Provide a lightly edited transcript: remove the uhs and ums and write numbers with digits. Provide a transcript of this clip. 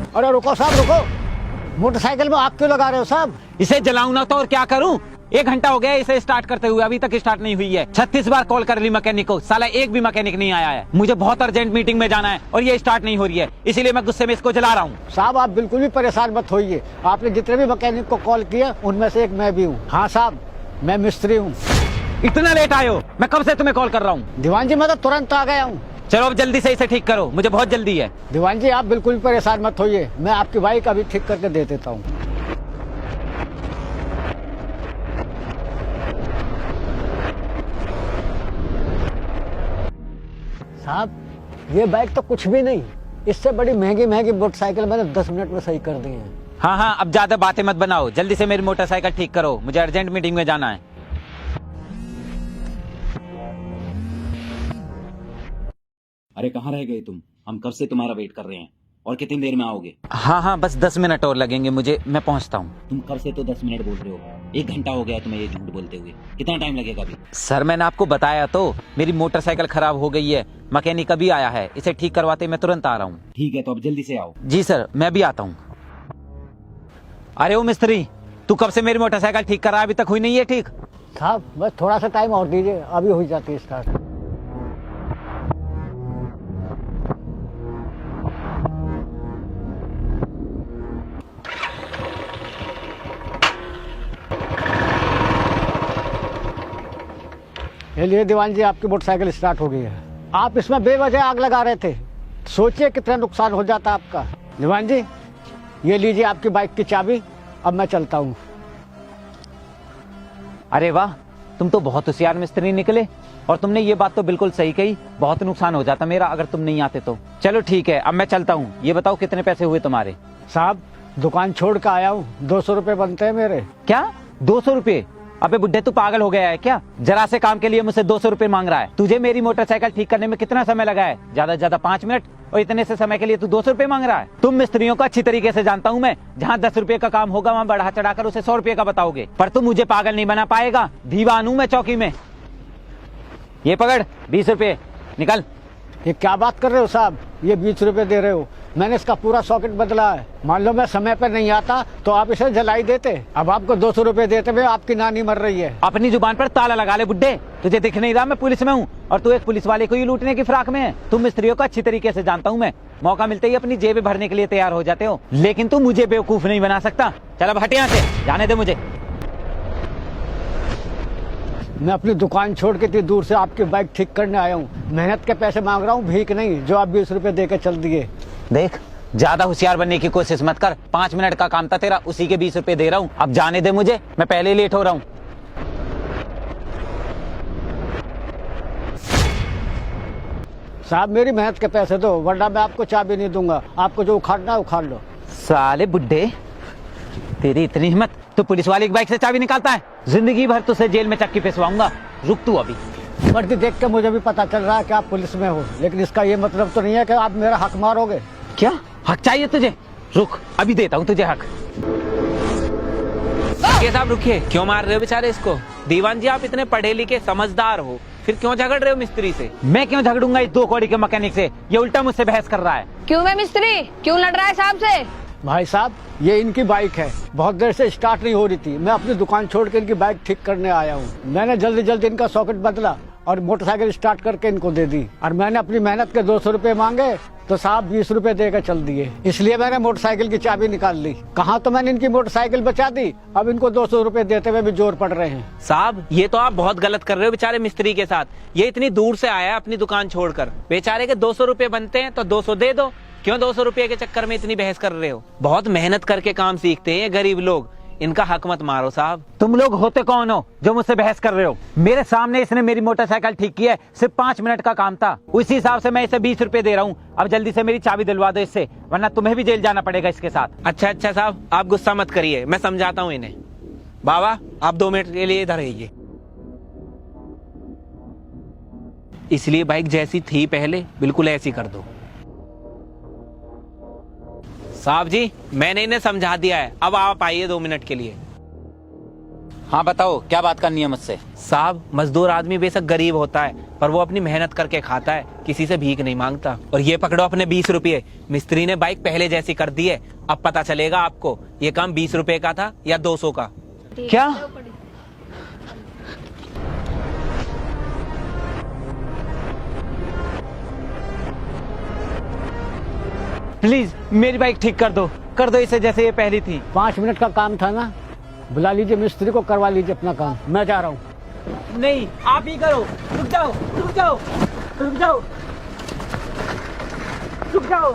अरे रुको साहब रुको, मोटरसाइकिल में आग क्यों लगा रहे हो साहब? इसे जलाऊं ना तो और क्या करूं? 1 घंटा हो गया इसे स्टार्ट करते हुए, अभी तक स्टार्ट नहीं हुई है। 36 बार कॉल कर ली मैकेनिक को, साला एक भी मैकेनिक नहीं आया है। मुझे बहुत अर्जेंट मीटिंग में जाना है और ये स्टार्ट नहीं हो रही है, इसीलिए मैं गुस्से में इसको जला रहा हूँ। साहब आप बिल्कुल भी परेशान मत होइए, आपने जितने भी मैकेनिक को कॉल किया उनमें से एक मैं भी हूँ। हाँ साहब, मैं मिस्त्री हूँ। इतना लेट आए हो? मैं कब से तुम्हें कॉल कर रहा हूँ। दीवान जी मैं तो तुरंत आ गया हूँ। चलो अब जल्दी से इसे ठीक करो, मुझे बहुत जल्दी है। दीवान जी आप बिल्कुल भी परेशान मत होइए, मैं आपकी बाइक अभी ठीक करके दे देता हूँ। साहब ये बाइक तो कुछ भी नहीं, इससे बड़ी महंगी महंगी मोटरसाइकिल मैंने 10 मिनट में सही कर दी है। हाँ हाँ, अब ज्यादा बातें मत बनाओ, जल्दी से मेरी मोटरसाइकिल ठीक करो, मुझे अर्जेंट मीटिंग में जाना है। अरे कहाँ रह गए तुम? हम कब से तुम्हारा वेट कर रहे हैं। और कितनी देर में आओगे? हाँ हाँ, बस 10 मिनट और लगेंगे मुझे, मैं पहुंचता हूँ। तुम कब से तो 10 मिनट बोल रहे हो, 1 घंटा हो गया तुम्हें ये झूठ बोलते हुए। कितना टाइम लगेगा अभी? सर मैंने आपको बताया तो, मेरी मोटरसाइकिल खराब हो गई है, मैकेनिक अभी आया है, इसे ठीक करवाते मैं तुरंत आ रहा हूँ। ठीक है तो अब जल्दी से आओ। जी सर, मैं भी आता हूँ। अरे ओ मिस्त्री, तू कब से मेरी मोटरसाइकिल ठीक कर रहा है, अभी तक हुई नहीं है ठीक? साहब बस थोड़ा सा टाइम और दीजिए, अभी हो जाती है स्टार्ट। ये लिए दीवान जी, आपकी मोटरसाइकिल स्टार्ट हो गई है। आप इसमें बेवजह आग लगा रहे थे, सोचिए कितना नुकसान हो जाता आपका। दीवान जी ये लीजिए आपकी बाइक की चाबी, अब मैं चलता हूँ। अरे वाह, तुम तो बहुत होशियार मिस्त्री निकले, और तुमने ये बात तो बिल्कुल सही कही, बहुत नुकसान हो जाता मेरा अगर तुम नहीं आते तो। चलो ठीक है, अब मैं चलता हूँ। ये बताओ कितने पैसे हुए तुम्हारे? साहब दुकान छोड़ कर आया हूँ, 200 रुपये बनते हैं मेरे। क्या 200 रुपये? अबे बुड्ढे तू पागल हो गया है क्या? जरा से काम के लिए मुझसे 200 रुपये मांग रहा है? तुझे मेरी मोटरसाइकिल ठीक करने में कितना समय लगा है? ज्यादा से ज्यादा 5 मिनट, और इतने से समय के लिए तू 200 रुपये मांग रहा है? तुम मिस्त्रियों को अच्छी तरीके से जानता हूँ मैं, जहाँ 10 रुपये का काम होगा वहाँ बढ़ा चढ़ाकर उसे 100 रुपये का बताओगे, पर तुम मुझे पागल नहीं बना पाएगा। दीवान हूँ मैं चौकी में। ये पकड़ 20 रुपये, निकल। ये क्या बात कर रहे हो साहब, ये 20 रुपये दे रहे हो? मैंने इसका पूरा सॉकेट बदला है। मान लो मैं समय पर नहीं आता तो आप इसे जलाई देते। अब आपको 200 रुपये देते हुए आपकी नानी मर रही है। अपनी जुबान पर ताला लगा ले बुड्ढे, तुझे दिख नहीं रहा मैं पुलिस में हूँ, और तू एक पुलिस वाले को ही लूटने की फिराक में है। तुम मिस्त्रियों को अच्छी तरीके से जानता हूँ मैं, मौका मिलते ही अपनी जेब भरने के लिए तैयार हो जाते हो, लेकिन तू मुझे बेवकूफ नहीं बना सकता। चल अब हट यहाँ से, जाने दे मुझे। मैं अपनी दुकान छोड़ के इतनी दूर से आपकी बाइक ठीक करने आया हूँ, मेहनत के पैसे मांग रहा हूँ, भीख नहीं, जो आप 20 रुपये दे के चल दिए। देख, ज्यादा होशियार बनने की कोशिश मत कर, 5 मिनट का काम था तेरा, उसी के 20 रुपए दे रहा हूँ। अब जाने दे मुझे, मैं पहले ही लेट हो रहा हूँ। साहब मेरी मेहनत के पैसे दो, वरना मैं आपको चाबी नहीं दूंगा। आपको जो उखाड़ना है उखाड़ लो। साले बुड्ढे, तेरी इतनी हिम्मत, तो पुलिस वाले की बाइक से चाबी निकालता है? जिंदगी भर तुझसे जेल में चक्की पिसवाऊंगा, रुक तू अभी। वर्दी देख के मुझे भी पता चल रहा है कि आप पुलिस में हो, लेकिन इसका ये मतलब तो नहीं है कि आप मेरा हक मारोगे। क्या हक चाहिए तुझे? रुक, अभी देता हूँ तुझे हक। साहब रुकिए, क्यों मार रहे हो बेचारे इसको? दीवान जी आप इतने पढ़े लिखे समझदार हो, फिर क्यों झगड़ रहे हो मिस्त्री से? मैं क्यों झगड़ूंगा इस 2 कौड़ी के मैकेनिक से? ये उल्टा मुझसे बहस कर रहा है। क्यों मैं मिस्त्री, क्यों लड़ रहा है साहब से? भाई साहब ये इनकी बाइक है, बहुत देर से स्टार्ट नहीं हो रही थी, मैं अपनी दुकान छोड़ के इनकी बाइक ठीक करने आया हूँ। मैंने जल्दी जल्दी इनका सॉकेट बदला और मोटरसाइकिल स्टार्ट करके इनको दे दी, और मैंने अपनी मेहनत के 200 रुपये मांगे तो साहब 20 रुपये देकर चल दिए, इसलिए मैंने मोटरसाइकिल की चाबी निकाल ली। कहाँ तो मैंने इनकी मोटरसाइकिल बचा दी, अब इनको 200 रुपये देते हुए भी जोर पड़ रहे हैं। साहब ये तो आप बहुत गलत कर रहे हो बेचारे मिस्त्री के साथ। ये इतनी दूर से आया अपनी दुकान छोड़कर, बेचारे के 200 रुपये बनते हैं तो 200 दे दो। क्यों 200 रुपये के चक्कर में इतनी बहस कर रहे हो? बहुत मेहनत करके काम सीखते हैं ये गरीब लोग, इनका हक मत मारो साहब। तुम लोग होते कौन हो जो मुझसे बहस कर रहे हो? मेरे सामने इसने मेरी मोटरसाइकिल ठीक की है, सिर्फ 5 मिनट का काम था, उसी हिसाब से मैं इसे 20 रुपए दे रहा हूँ। अब जल्दी से मेरी चाबी दिलवा दो इससे, वरना तुम्हें भी जेल जाना पड़ेगा इसके साथ। अच्छा साहब, आप गुस्सा मत करिए, मैं समझाता हूँ इन्हें। बाबा आप 2 मिनट के लिए इधर रहिए। इसलिए बाइक जैसी थी पहले बिल्कुल ऐसी कर दो। साहब जी मैंने इन्हें समझा दिया है, अब आप आइए 2 मिनट के लिए। हाँ बताओ, क्या बात करनी है मुझसे? साहब, मजदूर आदमी बेशक गरीब होता है, पर वो अपनी मेहनत करके खाता है, किसी से भीख नहीं मांगता। और ये पकड़ो अपने 20 रुपये। मिस्त्री ने बाइक पहले जैसी कर दी है। अब पता चलेगा आपको ये काम 20 रुपए का था या 200 का। क्या? प्लीज मेरी बाइक ठीक कर दो इसे जैसे ये पहली थी। 5 मिनट का काम था ना, बुला लीजिए मिस्त्री को, करवा लीजिए अपना काम, मैं जा रहा हूँ। नहीं, आप ही करो। रुक जाओ, रुक जाओ, रुक जाओ, रुक जाओ।